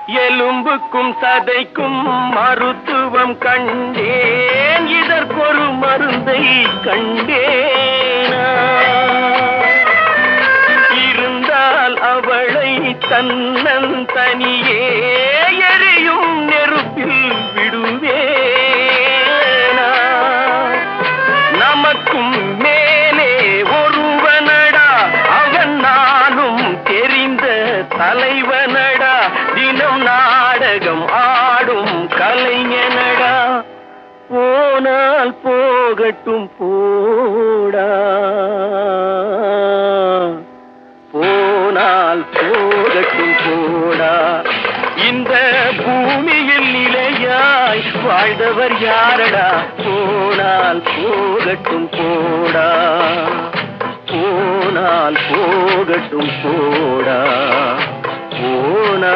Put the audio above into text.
எலும்புக்கும் சதைக்கும் மருத்துவம் கண்டேன், இதற்கொரு மருந்தை கண்டேனா? இருந்தால் அவளை தன்னந்தனியே எரியும் நெருப்பில் விடுவேனா? நமக்கும் மேலே ஒருவனடா, அவன் நானும் தெரிந்த தலைவனடா, தினம் நாடகம் ஆடும் கலைஞனடா. போனால் போகட்டும் போடா, போனால் போகட்டும் போடா. இந்த பூமியில் நிலையாய் வாழ்ந்தவர் யாரடா? போனால் போகட்டும் போடா, போனால் போகட்டும் போடா, போனால்